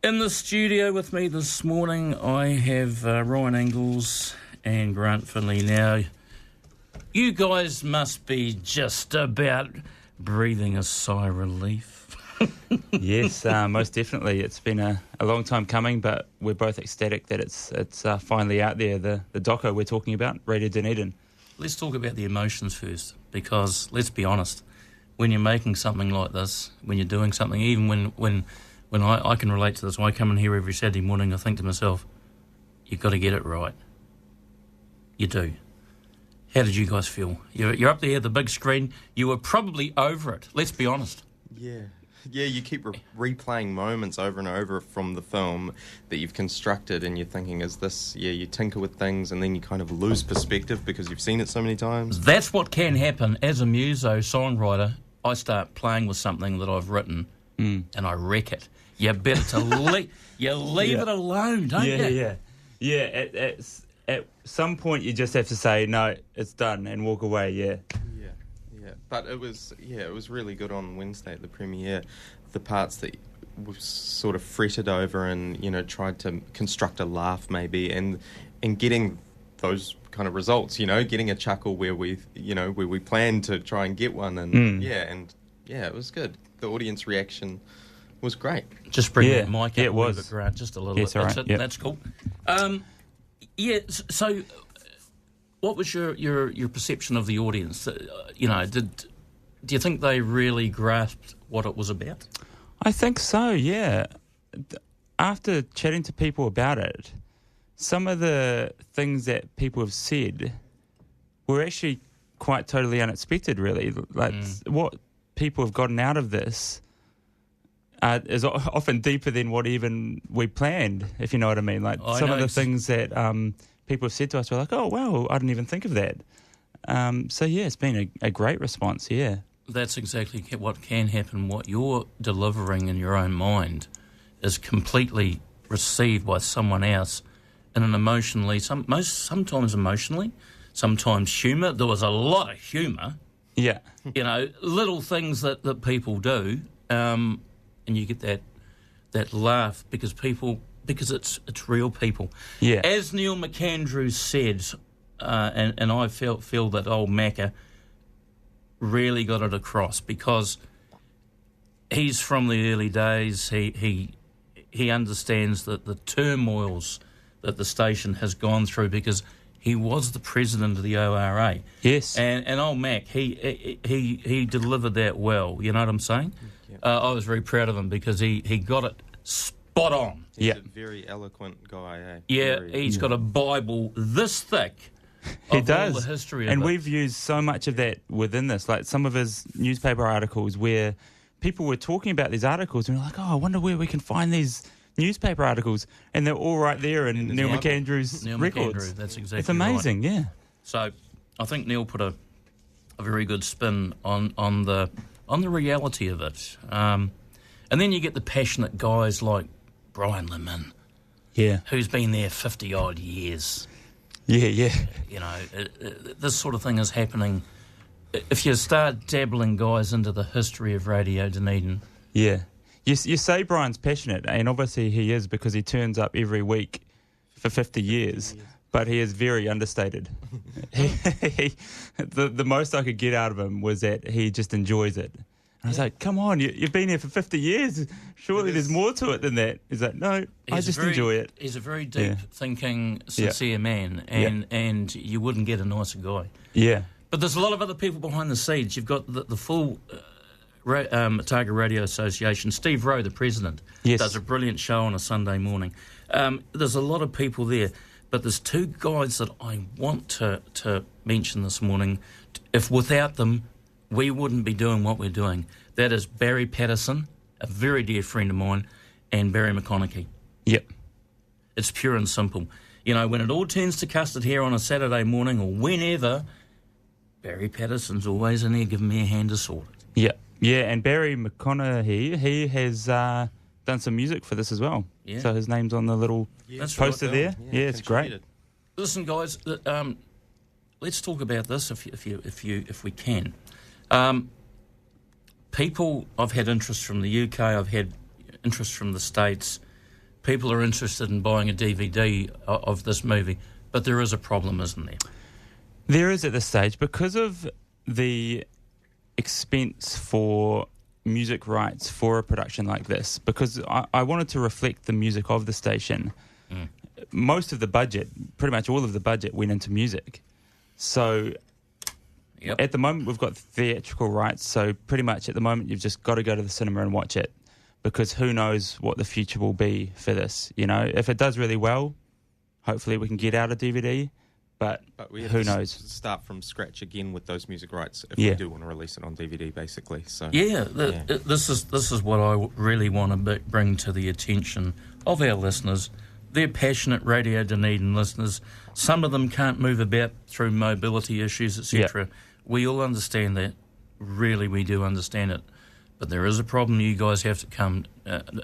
In the studio with me this morning, I have Ryan Inglis and Grant Findlay. Now, you guys must be just about breathing a sigh of relief. Yes, most definitely. It's been a long time coming, but we're both ecstatic that it's finally out there, the doco we're talking about, Radio Dunedin. Let's talk about the emotions first, because let's be honest, when you're making something like this, when you're doing something, even when I can relate to this, when I come in here every Saturday morning, I think to myself, you've got to get it right. You do. How did you guys feel? You're up there, the big screen. You were probably over it. Let's be honest. Yeah, you keep replaying moments over and over from the film that you've constructed, and you're thinking, is this... Yeah, you tinker with things, and then you kind of lose perspective because you've seen it so many times. That's what can happen. As a muso-songwriter, I start playing with something that I've written, and I wreck it. You better to leave it alone, don't you? Yeah. At some point, you just have to say, no, it's done, and walk away, Yeah. But it was really good on Wednesday at the premiere. The parts that we sort of fretted over and, tried to construct a laugh maybe, and getting those kind of results, getting a chuckle where we planned to try and get one, and it was good. The audience reaction was great. Just bring that mic up it was. bit, Grant, just a little bit. Right. That's it. Yep. That's cool. So what was your perception of the audience? Do you think they really grasped what it was about? I think so, yeah. After chatting to people about it, some of the things that people have said were actually quite totally unexpected, really. Like, what people have gotten out of this is often deeper than what even we planned, if you know what I mean. Like, some of the things that people have said to us were like, oh, wow, I didn't even think of that. It's been a great response, yeah. That's exactly what can happen. What you're delivering in your own mind is completely received by someone else in an emotionally, sometimes emotionally, sometimes humour. There was a lot of humour. Yeah. Little things that people do, and you get that laugh because it's real people. Yeah. As Neil McAndrews said, and I feel that old Macca really got it across, because he's from the early days. He understands that the turmoils that the station has gone through, because he was the president of the ORA. Yes. And old Mac, he delivered that well. You know what I'm saying? Yep. I was very proud of him because he got it spot on. He's a very eloquent guy, eh? Yeah, he's got a Bible this thick. He does. All the history of and it. We've used so much of that within this, like some of his newspaper articles where people were talking about these articles and we're like, oh, I wonder where we can find these newspaper articles, and they're all right there in Neil McAndrews' records. That's exactly It's amazing, right. Yeah. So I think Neil put a very good spin on the reality of it. And then you get the passionate guys like Brian Lemon, who's been there 50-odd years. Yeah. This sort of thing is happening. If you start dabbling guys into the history of Radio Dunedin. Yeah. You say Brian's passionate, and obviously he is, because he turns up every week for 50 years, but he is very understated. The most I could get out of him was that he just enjoys it. I was like, come on, you've been here for 50 years. Surely there's more to it than that. He's like, no, I just enjoy it. He's a very deep-thinking, sincere man, and you wouldn't get a nicer guy. Yeah. But there's a lot of other people behind the scenes. You've got the full Otago Radio Association. Steve Rowe, the president, does a brilliant show on a Sunday morning. There's a lot of people there, but there's two guys that I want to mention this morning. If without them, we wouldn't be doing what we're doing. That is Barry Patterson, a very dear friend of mine, and Barry McConaughey. Yep. It's pure and simple. When it all turns to custard here on a Saturday morning or whenever, Barry Patterson's always in there giving me a hand to sort it. Yep. Yeah, and Barry McConaughey, he has done some music for this as well. Yeah. So his name's on the little poster there. Yeah, it's great. Listen, guys, let's talk about this if we can. People, I've had interest from the UK, I've had interest from the States. people are interested in buying a DVD of this movie, but there is a problem, isn't there? There is at this stage, because of the expense for music rights for a production like this, because I wanted to reflect the music of the station. Most of the budget, pretty much all of the budget, went into music. So at the moment we've got theatrical rights, so pretty much at the moment you've just got to go to the cinema and watch it, because who knows what the future will be for this. You know, if it does really well, hopefully we can get out a DVD. But we have who to knows? Start from scratch again with those music rights if we do want to release it on DVD, basically. So this is what I really want to bring to the attention of our listeners. They're passionate Radio Dunedin listeners. Some of them can't move about through mobility issues, etc. Yep. We all understand that. Really, we do understand it. But there is a problem you guys have to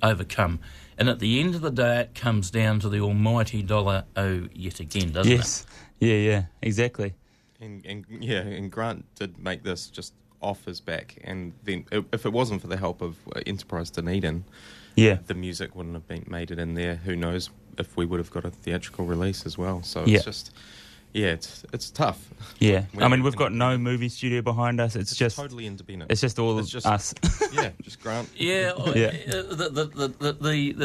overcome. And at the end of the day, it comes down to the almighty dollar yet again, doesn't it? Yes. Yeah, exactly. And Grant did make this just off his back, and then if it wasn't for the help of Enterprise Dunedin, the music wouldn't have been made it in there. Who knows if we would have got a theatrical release as well. So it's just, it's tough. Yeah, I mean, we've got no movie studio behind us. It's just totally independent. It's just all us. Just Grant. The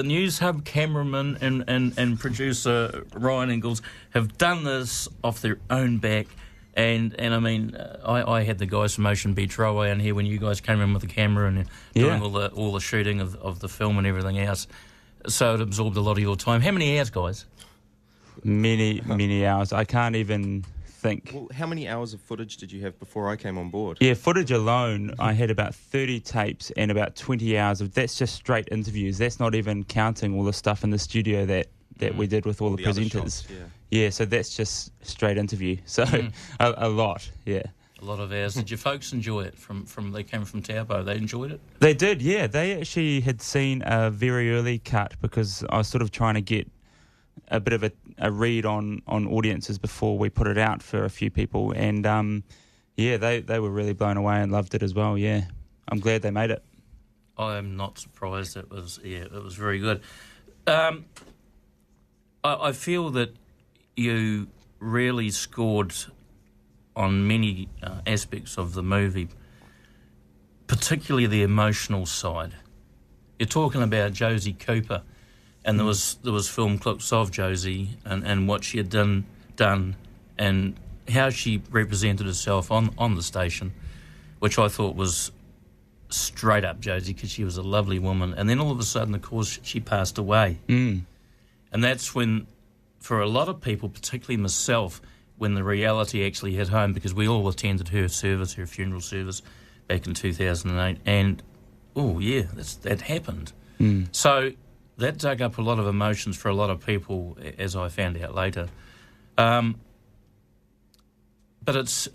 News Hub cameraman and producer Ryan Inglis have done this off their own back, and I mean, I had the guys from Ocean Beach Railway in here when you guys came in with the camera and doing all the shooting of the film and everything else. So it absorbed a lot of your time. How many hours, guys? Many hours. I can't even think. Well, how many hours of footage did you have before I came on board? Yeah, footage alone, I had about 30 tapes and about 20 hours of that's just straight interviews. That's not even counting all the stuff in the studio that we did with all the presenters. Shots, so that's just straight interview. So a lot, A lot of hours. Did you folks enjoy it? They came from Taupo. They enjoyed it? They did, yeah. They actually had seen a very early cut, because I was sort of trying to get a bit of a read on audiences before we put it out for a few people, and they were really blown away and loved it as well. I'm glad they made it. I am not surprised. It was very good. I feel that you really scored on many aspects of the movie, particularly the emotional side. You're talking about Josie Cooper. And there was film clips of Josie and what she had done and how she represented herself on the station, which I thought was straight up Josie, because she was a lovely woman. And then all of a sudden, of course, she passed away. And that's when, for a lot of people, particularly myself, when the reality actually hit home, because we all attended her funeral service back in 2008. And, that happened. So that dug up a lot of emotions for a lot of people, as I found out later. But it's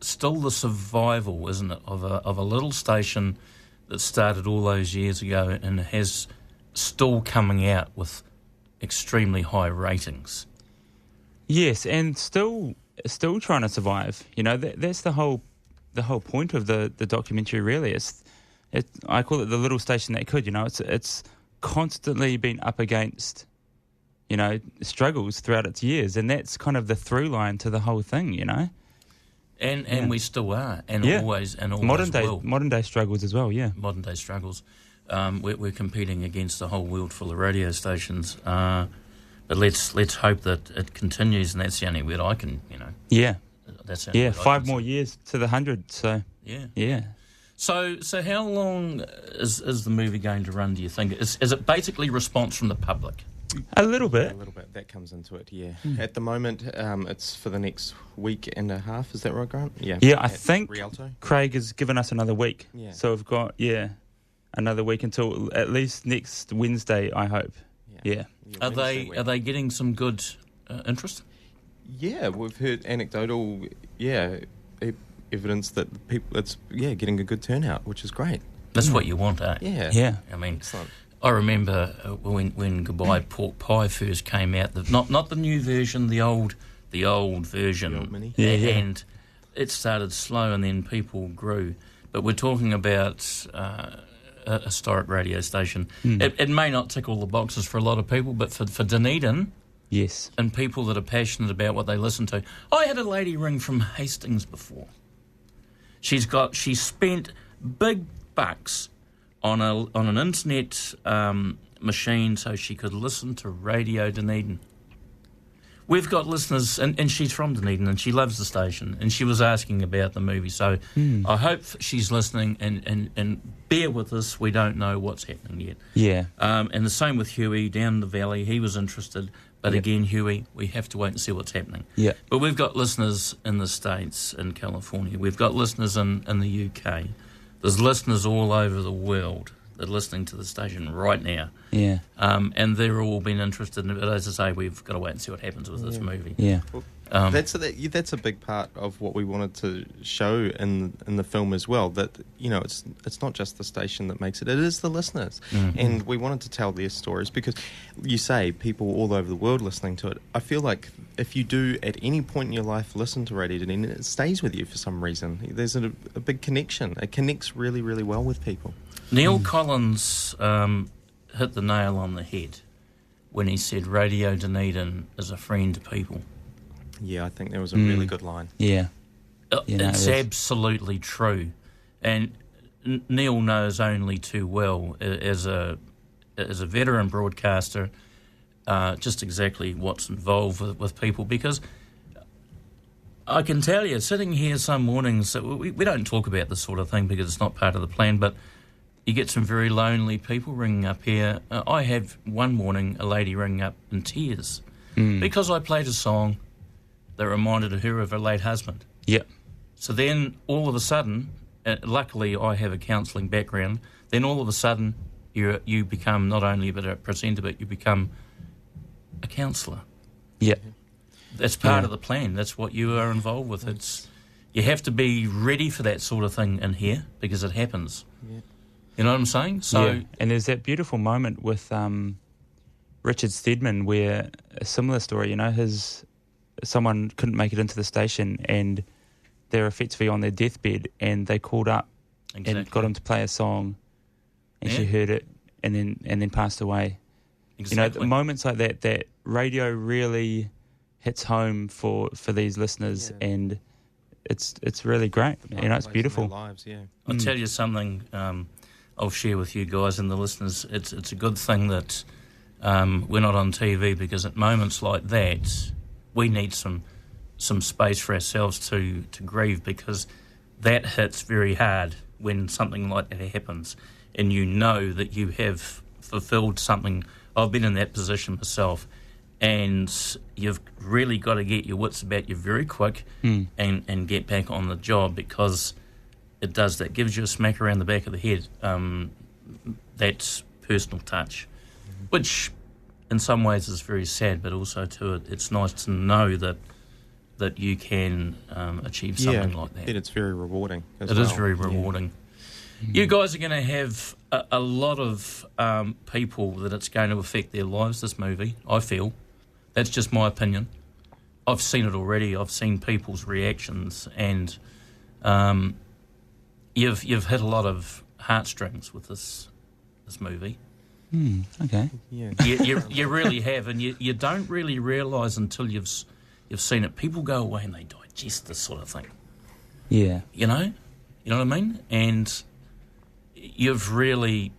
still the survival, isn't it, of a little station that started all those years ago and has still coming out with extremely high ratings. Yes, and still trying to survive. You know, that's the whole point of the documentary. Really, I call it the little station that could. You know, it's constantly been up against, struggles throughout its years, and that's kind of the through line to the whole thing, And we still are, and always modern day struggles as well. Modern day struggles. We're competing against a whole world full of radio stations, but let's hope that it continues, and that's the only word I can, That's the only word 5 more years to the 100. So yeah. So how long is the movie going to run, do you think? Is it basically response from the public? A little bit. That comes into it, At the moment, it's for the next week and a half. Is that right, Grant? Yeah, I think Rialto. Craig has given us another week. Yeah. So we've got, another week until at least next Wednesday, I hope. Yeah. Are they getting some good interest? Yeah, we've heard anecdotal, evidence that people, it's getting a good turnout, which is great. That's what you want, eh? Yeah. I mean, I remember when Goodbye Pork Pie first came out, not the new version, the old version. The old mini. And it started slow and then people grew. But we're talking about a historic radio station. It may not tick all the boxes for a lot of people, but for Dunedin, yes, and people that are passionate about what they listen to. I had a lady ring from Hastings before. She spent big bucks on an internet machine so she could listen to Radio Dunedin. We've got listeners, and she's from Dunedin, and she loves the station, and she was asking about the movie. So I hope she's listening, and bear with us. We don't know what's happening yet. Yeah. And the same with Huey down the valley. He was interested. But again, Huey, we have to wait and see what's happening. Yeah. But we've got listeners in the States, in California. We've got listeners in the UK. There's listeners all over the world that are listening to the station right now. Yeah. And they're all been interested in it. But as I say, we've got to wait and see what happens with this movie. Yeah. Well, that's a big part of what we wanted to show in the film as well. That it's not just the station that makes it; it is the listeners, and we wanted to tell their stories because you say people all over the world listening to it. I feel like if you do at any point in your life listen to Radio Dunedin, it stays with you for some reason. There's a big connection. It connects really, really well with people. Neil Collins hit the nail on the head when he said Radio Dunedin is a friend to people. Yeah, I think that was a really good line. Yeah. It's absolutely true. And Neil knows only too well, as a veteran broadcaster, just exactly what's involved with people. Because I can tell you, sitting here some mornings, we don't talk about this sort of thing because it's not part of the plan, but you get some very lonely people ringing up here. I had one morning a lady ringing up in tears because I played a song that reminded her of her late husband. Yep. So then, all of a sudden, luckily I have a counselling background, then all of a sudden you become not only a presenter, but you become a counsellor. Yep. That's part of the plan. That's what you are involved with. You have to be ready for that sort of thing in here because it happens. Yeah. You know what I'm saying? So, and there's that beautiful moment with Richard Stedman where a similar story, someone couldn't make it into the station and they're effectively on their deathbed and they called up and got him to play a song and she heard it and then passed away. Exactly. Moments like that radio really hits home for these listeners and it's really great. It's beautiful. Lives, yeah. I'll tell you something I'll share with you guys and the listeners. It's a good thing that we're not on TV because at moments like that we need some space for ourselves to grieve because that hits very hard when something like that happens and you know that you have fulfilled something. I've been in that position myself and you've really got to get your wits about you very quick and get back on the job because it does that. Gives you a smack around the back of the head. That's personal touch, which in some ways is very sad, but also it's nice to know that you can achieve something like that. It's very rewarding. It is very rewarding. Yeah. You guys are going to have a lot of people that it's going to affect their lives, this movie, I feel. That's just my opinion. I've seen it already. I've seen people's reactions and you've hit a lot of heartstrings with this movie. Okay. Yeah. You really have, and you don't really realise until you've seen it. People go away and they digest this sort of thing. Yeah. You know what I mean? And you've really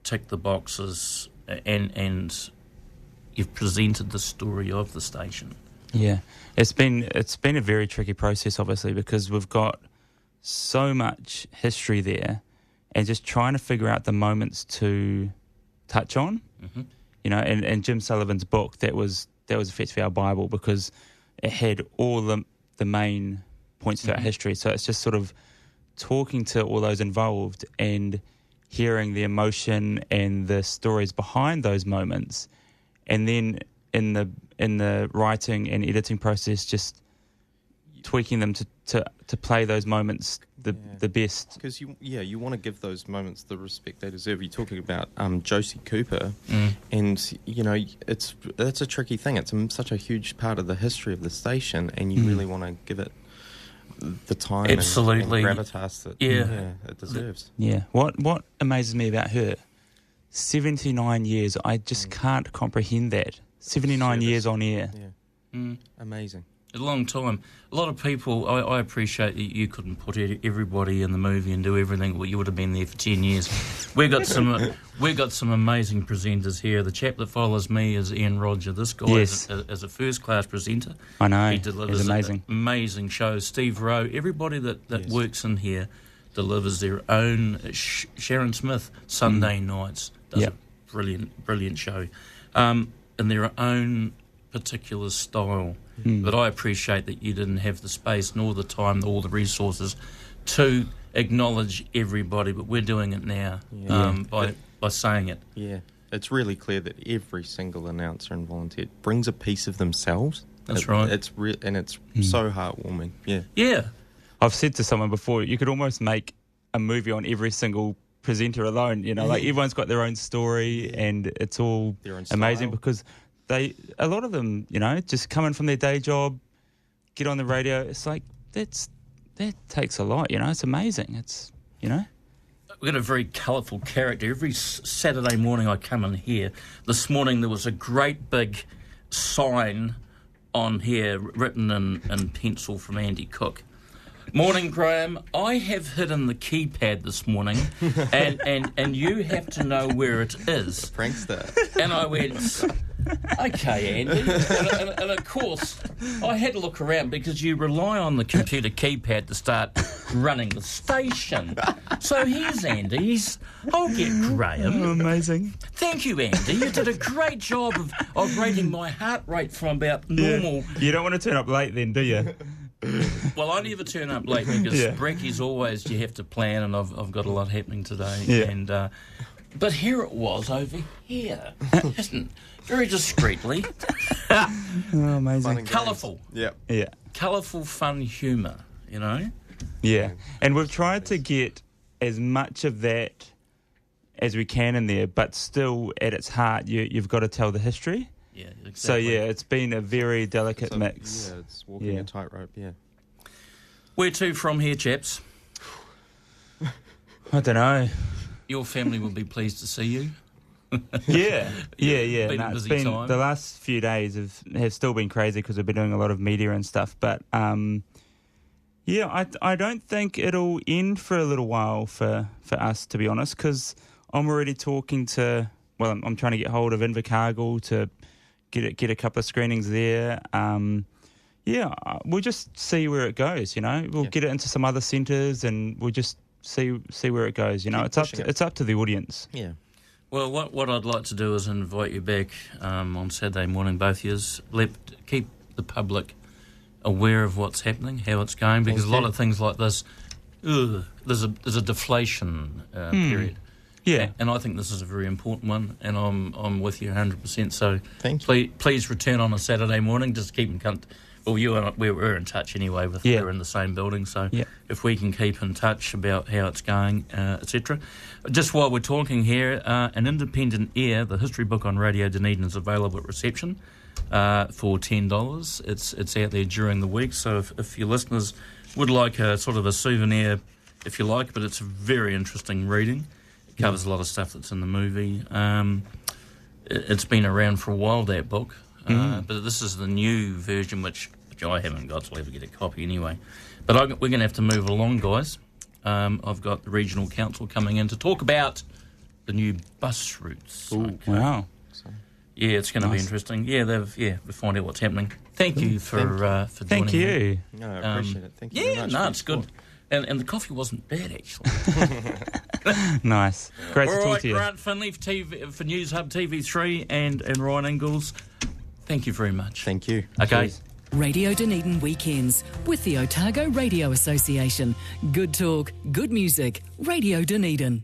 ticked the boxes, and you've presented the story of the station. Yeah, it's been a very tricky process, obviously, because we've got so much history there, and just trying to figure out the moments to touch on. Mm-hmm. And Jim Sullivan's book that was effectively our Bible because it had all the main points throughout history. So it's just sort of talking to all those involved and hearing the emotion and the stories behind those moments, and then in the writing and editing process, just tweaking them to play those moments the best. Because you want to give those moments the respect they deserve. You're talking about Josie Cooper, and that's a tricky thing. It's such a huge part of the history of the station, and you really want to give it the time absolutely and gravitas that it deserves. Yeah. What amazes me about her, 79 years, I just can't comprehend that. 79 years on air. Yeah. Amazing. A long time. A lot of people, I appreciate that you couldn't put everybody in the movie and do everything. Well, you would have been there for 10 years. We got some amazing presenters here. The chap that follows me is Ian Roger. This guy is a first-class presenter. I know. He delivers amazing shows. Steve Rowe, everybody that works in here delivers their own. Sharon Smith, Sunday nights, does a brilliant show. In their own particular style. But I appreciate that you didn't have the space nor the time nor the resources to acknowledge everybody, but we're doing it now by saying it. Yeah, it's really clear that every single announcer and volunteer brings a piece of themselves. That's right. It's so heartwarming. Yeah. Yeah. I've said to someone before, you could almost make a movie on every single presenter alone. You know, like everyone's got their own story and it's all amazing because a lot of them, you know, just coming from their day job, get on the radio. It's like that takes a lot, you know. It's amazing. It's, you know. We've got a very colourful character. Every Saturday morning I come in here. This morning there was a great big sign on here written in pencil from Andy Cook. Morning, Graeme. I have hidden the keypad this morning, and you have to know where it is. Prankster. And I went, okay, Andy. And of course, I had to look around because you rely on the computer keypad to start running the station. So here's Andy's. I'll get Graeme. Oh, amazing. Thank you, Andy. You did a great job of rating my heart rate from about normal. You don't want to turn up late then, do you? Well, I never turn up late because Brecky's always, you have to plan, and I've got a lot happening today. Yeah. And but here it was over here, very discreetly. Oh, amazing. Colourful. Yeah. Yeah. Colourful, fun humour, you know? Yeah. And we've tried to get as much of that as we can in there, but still at its heart, you've got to tell the history. Yeah, exactly. So, it's been a very delicate mix. Yeah, it's walking a tightrope, Where to from here, chaps? I don't know. Your family will be pleased to see you. Yeah. Been a it's busy been time. the last few days have still been crazy because we've been doing a lot of media and stuff. But I don't think it'll end for a little while for us, to be honest, because I'm already talking to. Well, I'm trying to get hold of Invercargill to get a couple of screenings there. We'll just see where it goes. You know, we'll get it into some other centres, and we'll just see where it goes. You know, it's up to the audience. Yeah. Well, what I'd like to do is invite you back on Saturday morning, both years. Keep the public aware of what's happening, how it's going, because a lot of things like this, there's a deflation period. Yeah, and I think this is a very important one, and I'm with you 100%. So thank you. Please return on a Saturday morning. Just keep in contact. Well, we're in touch anyway. We're in the same building, so if we can keep in touch about how it's going, etc. Just while we're talking here, an independent air, the history book on Radio Dunedin, is available at reception for $10. It's out there during the week, so if your listeners would like a sort of a souvenir, if you like, but it's a very interesting reading. It covers a lot of stuff that's in the movie. It's been around for a while, that book. But this is the new version, which I haven't got, so I'll have to get a copy anyway. But we're going to have to move along, guys. I've got the Regional Council coming in to talk about the new bus routes. Ooh, okay. Wow. Yeah, it's going to be interesting. Yeah, we'll find out what's happening. Thank you for joining. Thank you. No, I appreciate it. Thank you very much. Yeah, no, it's good. And the coffee wasn't bad, actually. Nice. Great to talk to you. All right, Grant Findlay for News Hub TV3 and Ryan Inglis. Thank you very much. Thank you. Okay. Cheers. Radio Dunedin Weekends with the Otago Radio Association. Good talk, good music. Radio Dunedin.